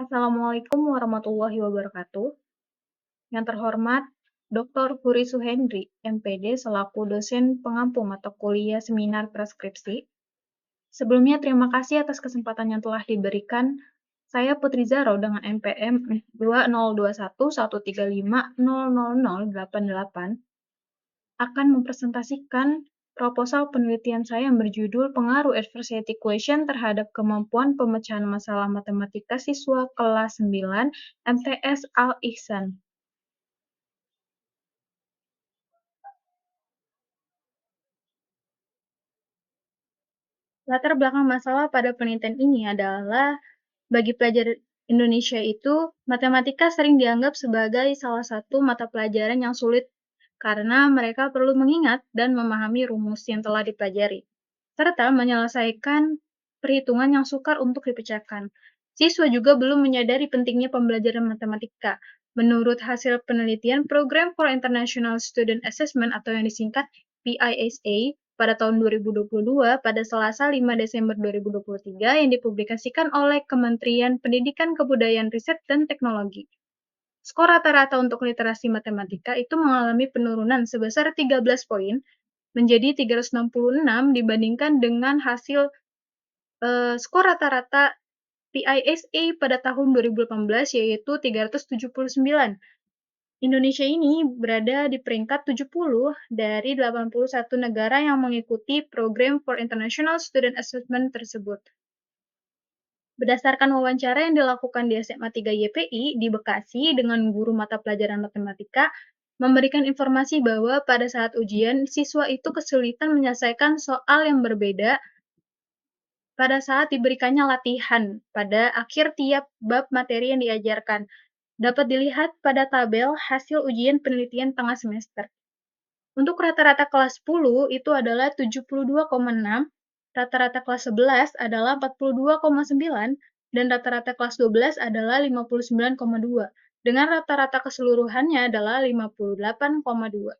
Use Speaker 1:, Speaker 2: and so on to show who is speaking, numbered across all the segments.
Speaker 1: Assalamualaikum warahmatullahi wabarakatuh. Yang terhormat, Dr. Puri Suhendri, MPD selaku dosen pengampu mata kuliah seminar preskripsi. Sebelumnya terima kasih atas kesempatan yang telah diberikan. Saya Putri Zaro dengan NPM 202113500088 akan mempresentasikan proposal penelitian saya yang berjudul Pengaruh Adversity Question terhadap Kemampuan Pemecahan Masalah Matematika Siswa Kelas 9 MTS Al-Ihsan. Latar belakang masalah pada penelitian ini adalah bagi pelajar Indonesia itu, matematika sering dianggap sebagai salah satu mata pelajaran yang sulit karena mereka perlu mengingat dan memahami rumus yang telah dipelajari, serta menyelesaikan perhitungan yang sukar untuk dipecahkan. Siswa juga belum menyadari pentingnya pembelajaran matematika. Menurut hasil penelitian Program for International Student Assessment atau yang disingkat PISA pada tahun 2022 pada Selasa 5 Desember 2023 yang dipublikasikan oleh Kementerian Pendidikan Kebudayaan Riset dan Teknologi. Skor rata-rata untuk literasi matematika itu mengalami penurunan sebesar 13 poin menjadi 366 dibandingkan dengan hasil skor rata-rata PISA pada tahun 2018 yaitu 379. Indonesia ini berada di peringkat 70 dari 81 negara yang mengikuti Program for International Student Assessment tersebut. Berdasarkan wawancara yang dilakukan di SMA 3 YPI di Bekasi dengan guru mata pelajaran matematika, memberikan informasi bahwa pada saat ujian, siswa itu kesulitan menyelesaikan soal yang berbeda pada saat diberikannya latihan pada akhir tiap bab materi yang diajarkan. Dapat dilihat pada tabel hasil ujian penelitian tengah semester. Untuk rata-rata kelas 10 itu adalah 72,6, rata-rata kelas 11 adalah 42,9, dan rata-rata kelas 12 adalah 59,2, dengan rata-rata keseluruhannya adalah 58,2.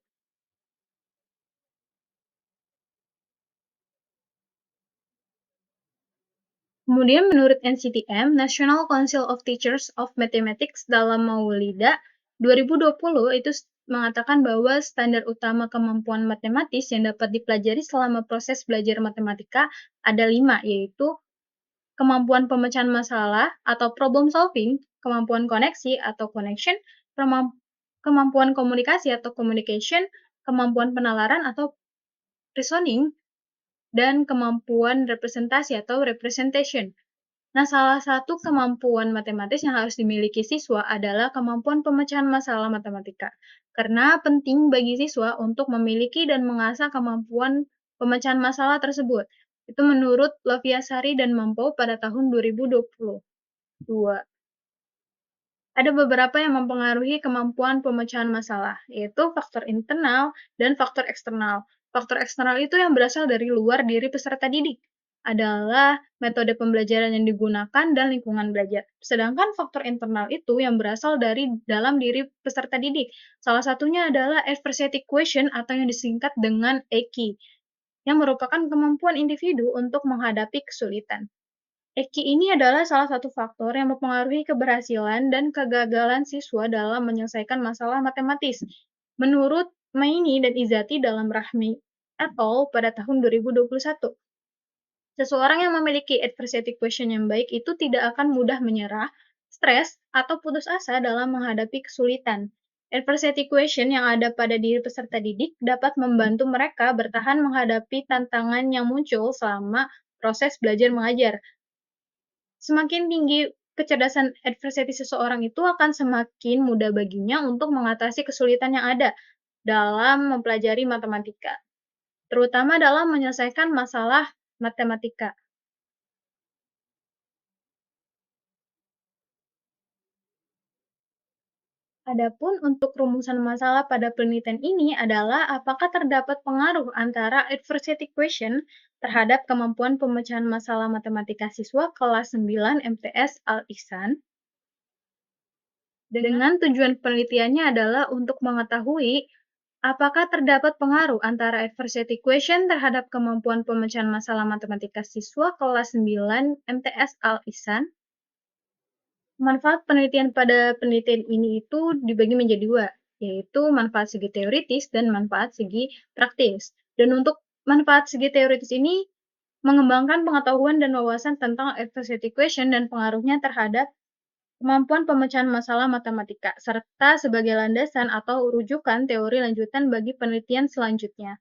Speaker 1: Kemudian menurut NCTM, National Council of Teachers of Mathematics dalam Maulida 2020 itu mengatakan bahwa standar utama kemampuan matematis yang dapat dipelajari selama proses belajar matematika ada 5, yaitu kemampuan pemecahan masalah atau problem solving, kemampuan koneksi atau connection, kemampuan komunikasi atau communication, kemampuan penalaran atau reasoning, dan kemampuan representasi atau representation. Nah, salah satu kemampuan matematis yang harus dimiliki siswa adalah kemampuan pemecahan masalah matematika. Karena penting bagi siswa untuk memiliki dan mengasah kemampuan pemecahan masalah tersebut. Itu menurut Loviasari dan Mampo pada tahun 2022. Ada beberapa yang mempengaruhi kemampuan pemecahan masalah, yaitu faktor internal dan faktor eksternal. Faktor eksternal itu yang berasal dari luar diri peserta didik, adalah metode pembelajaran yang digunakan dan lingkungan belajar. Sedangkan faktor internal itu yang berasal dari dalam diri peserta didik. Salah satunya adalah adversity question atau yang disingkat dengan EQI, yang merupakan kemampuan individu untuk menghadapi kesulitan. EQI ini adalah salah satu faktor yang mempengaruhi keberhasilan dan kegagalan siswa dalam menyelesaikan masalah matematis. Menurut Maini dan Izati dalam Rahmi et al. Pada tahun 2021. Seseorang yang memiliki adversity question yang baik itu tidak akan mudah menyerah, stres, atau putus asa dalam menghadapi kesulitan. Adversity question yang ada pada diri peserta didik dapat membantu mereka bertahan menghadapi tantangan yang muncul selama proses belajar mengajar. Semakin tinggi kecerdasan adversity seseorang itu akan semakin mudah baginya untuk mengatasi kesulitan yang ada dalam mempelajari matematika, terutama dalam menyelesaikan masalah matematika. Adapun untuk rumusan masalah pada penelitian ini adalah apakah terdapat pengaruh antara adversity question terhadap kemampuan pemecahan masalah matematika siswa kelas 9 MTS Al-Ihsan. Dengan tujuan penelitiannya adalah untuk mengetahui apakah terdapat pengaruh antara adversity question terhadap kemampuan pemecahan masalah matematika siswa kelas 9 MTS Al-Ihsan. Manfaat penelitian pada penelitian ini itu dibagi menjadi dua, yaitu manfaat segi teoritis dan manfaat segi praktis. Dan untuk manfaat segi teoritis ini mengembangkan pengetahuan dan wawasan tentang adversity question dan pengaruhnya terhadap kemampuan pemecahan masalah matematika, serta sebagai landasan atau rujukan teori lanjutan bagi penelitian selanjutnya.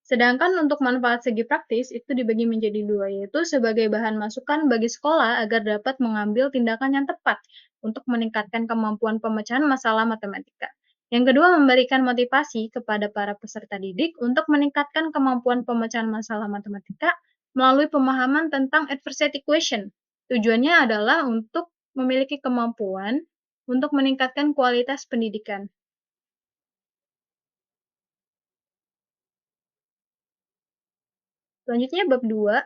Speaker 1: Sedangkan untuk manfaat segi praktis itu dibagi menjadi dua, yaitu sebagai bahan masukan bagi sekolah agar dapat mengambil tindakan yang tepat untuk meningkatkan kemampuan pemecahan masalah matematika. Yang kedua, memberikan motivasi kepada para peserta didik untuk meningkatkan kemampuan pemecahan masalah matematika melalui pemahaman tentang adversity question. Tujuannya adalah untuk memiliki kemampuan untuk meningkatkan kualitas pendidikan. Selanjutnya bab 2.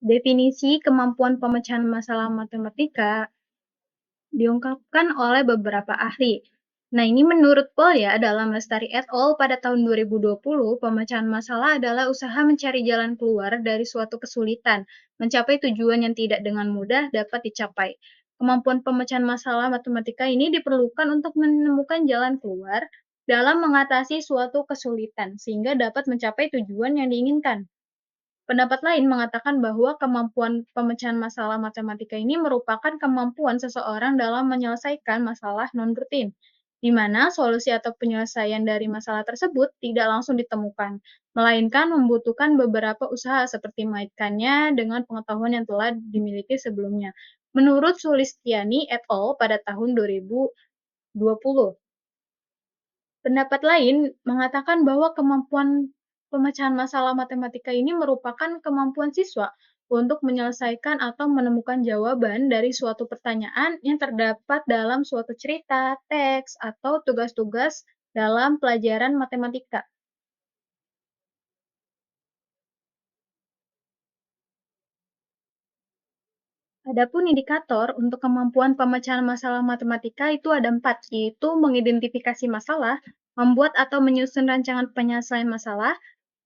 Speaker 1: Definisi kemampuan pemecahan masalah matematika diungkapkan oleh beberapa ahli. Nah, ini menurut Polya dalam Lestari et al. Pada tahun 2020, pemecahan masalah adalah usaha mencari jalan keluar dari suatu kesulitan, mencapai tujuan yang tidak dengan mudah dapat dicapai. Kemampuan pemecahan masalah matematika ini diperlukan untuk menemukan jalan keluar dalam mengatasi suatu kesulitan, sehingga dapat mencapai tujuan yang diinginkan. Pendapat lain mengatakan bahwa kemampuan pemecahan masalah matematika ini merupakan kemampuan seseorang dalam menyelesaikan masalah non-rutin, di mana solusi atau penyelesaian dari masalah tersebut tidak langsung ditemukan, melainkan membutuhkan beberapa usaha seperti mengaitkannya dengan pengetahuan yang telah dimiliki sebelumnya. Menurut Sulistiani et al. Pada tahun 2020. Pendapat lain mengatakan bahwa kemampuan pemecahan masalah matematika ini merupakan kemampuan siswa untuk menyelesaikan atau menemukan jawaban dari suatu pertanyaan yang terdapat dalam suatu cerita, teks, atau tugas-tugas dalam pelajaran matematika. Adapun indikator untuk kemampuan pemecahan masalah matematika itu ada 4, yaitu mengidentifikasi masalah, membuat atau menyusun rancangan penyelesaian masalah,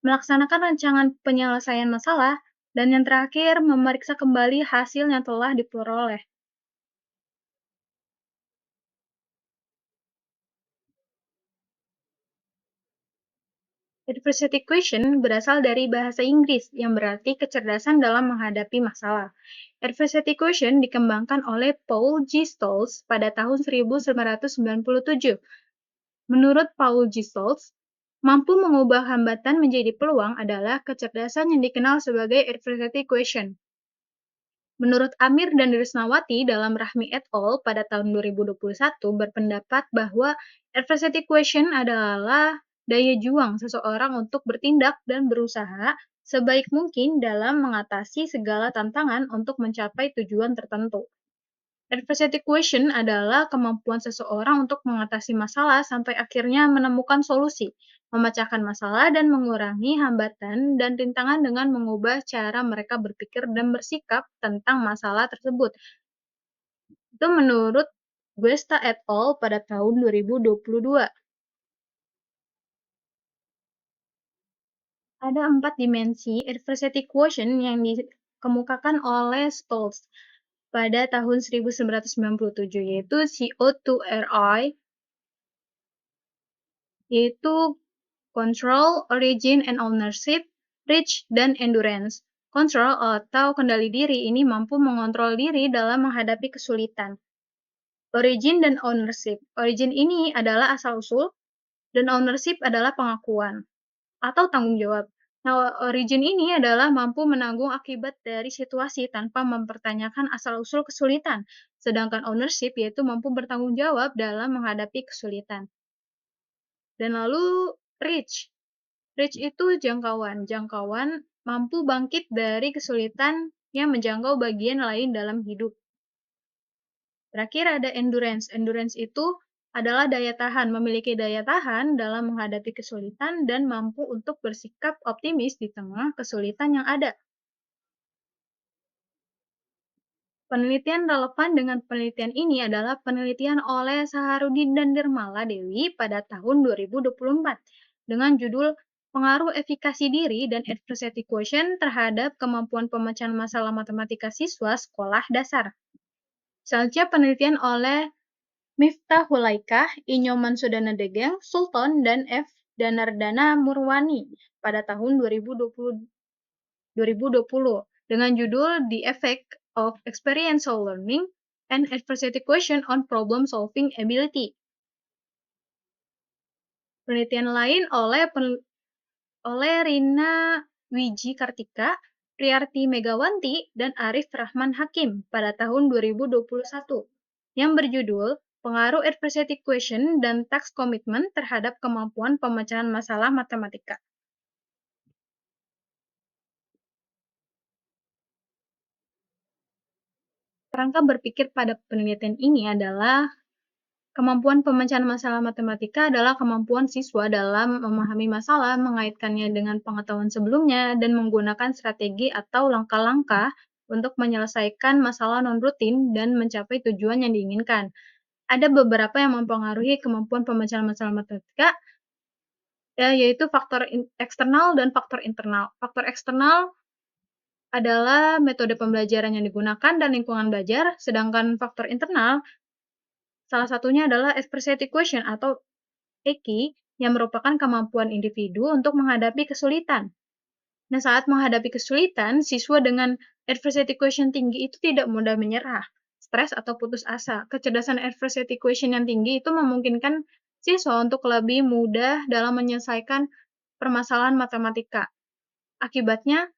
Speaker 1: melaksanakan rancangan penyelesaian masalah, dan yang terakhir, memeriksa kembali hasil yang telah diperoleh. Adversity question berasal dari bahasa Inggris yang berarti kecerdasan dalam menghadapi masalah. Adversity question dikembangkan oleh Paul G. Stolz pada tahun 1997. Menurut Paul G. Stolz, mampu mengubah hambatan menjadi peluang adalah kecerdasan yang dikenal sebagai adversity question. Menurut Amir dan Risnawati dalam Rahmi et al. Pada tahun 2021 berpendapat bahwa adversity question adalah daya juang seseorang untuk bertindak dan berusaha sebaik mungkin dalam mengatasi segala tantangan untuk mencapai tujuan tertentu. Adversity question adalah kemampuan seseorang untuk mengatasi masalah sampai akhirnya menemukan solusi, memecahkan masalah dan mengurangi hambatan dan rintangan dengan mengubah cara mereka berpikir dan bersikap tentang masalah tersebut. Itu menurut Guesta et al. Pada tahun 2022. Ada 4 dimensi adversity quotient yang dikemukakan oleh Stolz pada tahun 1997, yaitu CO2RI, yaitu Control, Origin and Ownership, Reach, dan Endurance. Control atau kendali diri ini mampu mengontrol diri dalam menghadapi kesulitan. Origin dan Ownership. Origin ini adalah asal-usul, dan ownership adalah pengakuan atau tanggung jawab. Nah, origin ini adalah mampu menanggung akibat dari situasi tanpa mempertanyakan asal-usul kesulitan. Sedangkan ownership yaitu mampu bertanggung jawab dalam menghadapi kesulitan. Dan lalu reach. Reach itu jangkauan. Jangkauan mampu bangkit dari kesulitan yang menjangkau bagian lain dalam hidup. Terakhir ada endurance. Endurance itu adalah daya tahan, memiliki daya tahan dalam menghadapi kesulitan dan mampu untuk bersikap optimis di tengah kesulitan yang ada. Penelitian relevan dengan penelitian ini adalah penelitian oleh Saharudin dan Nirmala Dewi pada tahun 2024 dengan judul Pengaruh Efikasi Diri dan Adversity Quotient terhadap Kemampuan Pemecahan Masalah Matematika Siswa Sekolah Dasar. Selanjutnya penelitian oleh Miftahul Laikah, Inyoman Sudana Degeng, Sultan, dan F. Danardana Murwani pada tahun 2020 dengan judul The Effect of Experiential Learning and Adversity Question on Problem Solving Ability. Penelitian lain oleh Rina Wiji Kartika, Priyarti Megawanti, dan Arif Rahman Hakim pada tahun 2021 yang berjudul Pengaruh Adversity Question dan Task Commitment terhadap kemampuan pemecahan masalah matematika. Kerangka berpikir pada penelitian ini adalah kemampuan pemecahan masalah matematika adalah kemampuan siswa dalam memahami masalah, mengaitkannya dengan pengetahuan sebelumnya, dan menggunakan strategi atau langkah-langkah untuk menyelesaikan masalah non-rutin dan mencapai tujuan yang diinginkan. Ada beberapa yang mempengaruhi kemampuan pemecahan masalah matematika, yaitu faktor eksternal dan faktor internal. Faktor eksternal adalah metode pembelajaran yang digunakan dan lingkungan belajar, sedangkan faktor internal salah satunya adalah adversity question atau EQ yang merupakan kemampuan individu untuk menghadapi kesulitan. Nah, saat menghadapi kesulitan, siswa dengan adversity quotient tinggi itu tidak mudah menyerah, stres, atau putus asa. Kecerdasan adversity quotient yang tinggi itu memungkinkan siswa untuk lebih mudah dalam menyelesaikan permasalahan matematika. Akibatnya,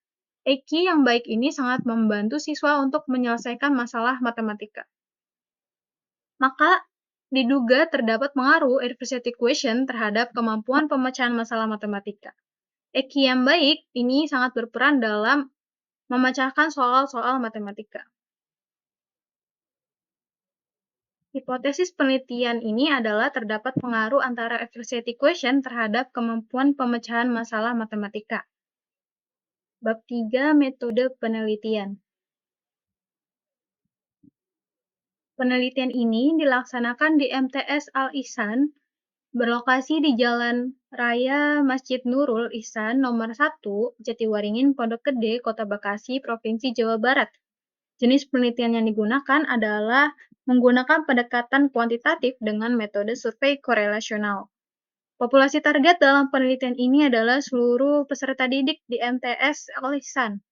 Speaker 1: EQ yang baik ini sangat membantu siswa untuk menyelesaikan masalah matematika. Maka, diduga terdapat pengaruh adversity quotient terhadap kemampuan pemecahan masalah matematika. EQ yang baik ini sangat berperan dalam memecahkan soal-soal matematika. Hipotesis penelitian ini adalah terdapat pengaruh antara adversity quotient terhadap kemampuan pemecahan masalah matematika. Bab 3 Metode penelitian. Penelitian ini dilaksanakan di MTS Al-Ihsan, berlokasi di Jalan Raya Masjid Nurul Ihsan nomor 1, Jatiwaringin, Pondok Gede, Kota Bekasi, Provinsi Jawa Barat. Jenis penelitian yang digunakan adalah menggunakan pendekatan kuantitatif dengan metode survei korelasional. Populasi target dalam penelitian ini adalah seluruh peserta didik di MTS Al-Ihsan.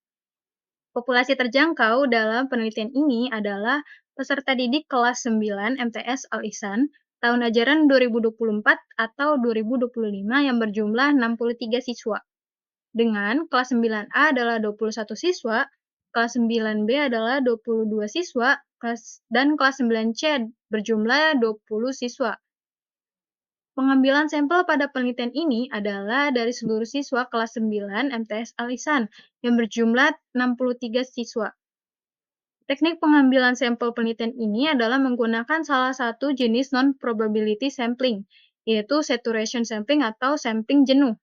Speaker 1: Populasi terjangkau dalam penelitian ini adalah peserta didik kelas 9 MTS Al-Ihsan tahun ajaran 2024 atau 2025 yang berjumlah 63 siswa. Dengan kelas 9A adalah 21 siswa, kelas 9B adalah 22 siswa, dan kelas 9C berjumlah 20 siswa. Pengambilan sampel pada penelitian ini adalah dari seluruh siswa kelas 9 MTS Al-Ihsan yang berjumlah 63 siswa. Teknik pengambilan sampel penelitian ini adalah menggunakan salah satu jenis non-probability sampling, yaitu saturation sampling atau sampling jenuh.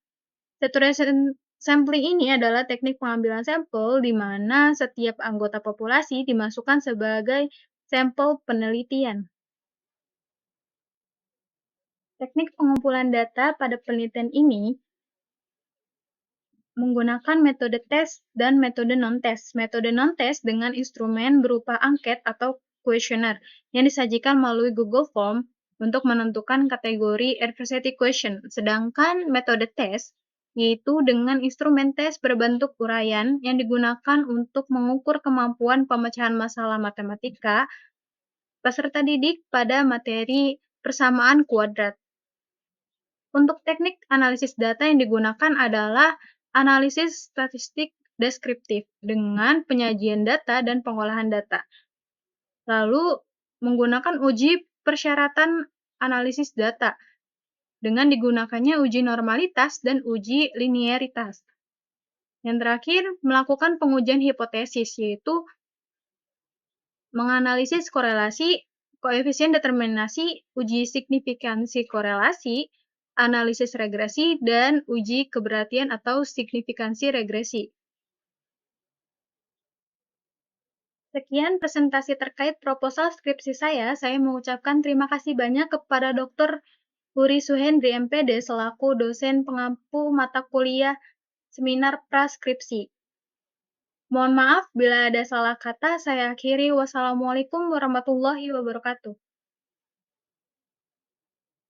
Speaker 1: Saturation sampling ini adalah teknik pengambilan sampel di mana setiap anggota populasi dimasukkan sebagai sampel penelitian. Teknik pengumpulan data pada penelitian ini menggunakan metode tes dan metode non-tes. Metode non-tes dengan instrumen berupa angket atau kuesioner yang disajikan melalui Google Form untuk menentukan kategori adversity question. Sedangkan metode tes yaitu dengan instrumen tes berbentuk uraian yang digunakan untuk mengukur kemampuan pemecahan masalah matematika peserta didik pada materi persamaan kuadrat. Untuk teknik analisis data yang digunakan adalah analisis statistik deskriptif dengan penyajian data dan pengolahan data. Lalu, menggunakan uji persyaratan analisis data dengan digunakannya uji normalitas dan uji linearitas. Yang terakhir, melakukan pengujian hipotesis, yaitu menganalisis korelasi, koefisien determinasi, uji signifikansi korelasi, analisis regresi, dan uji keberhasilan atau signifikansi regresi. Sekian presentasi terkait proposal skripsi saya. Saya mengucapkan terima kasih banyak kepada Dr. Huri Suhendri MPD selaku dosen pengampu mata kuliah seminar praskripsi. Mohon maaf bila ada salah kata, saya akhiri. Wassalamualaikum warahmatullahi wabarakatuh.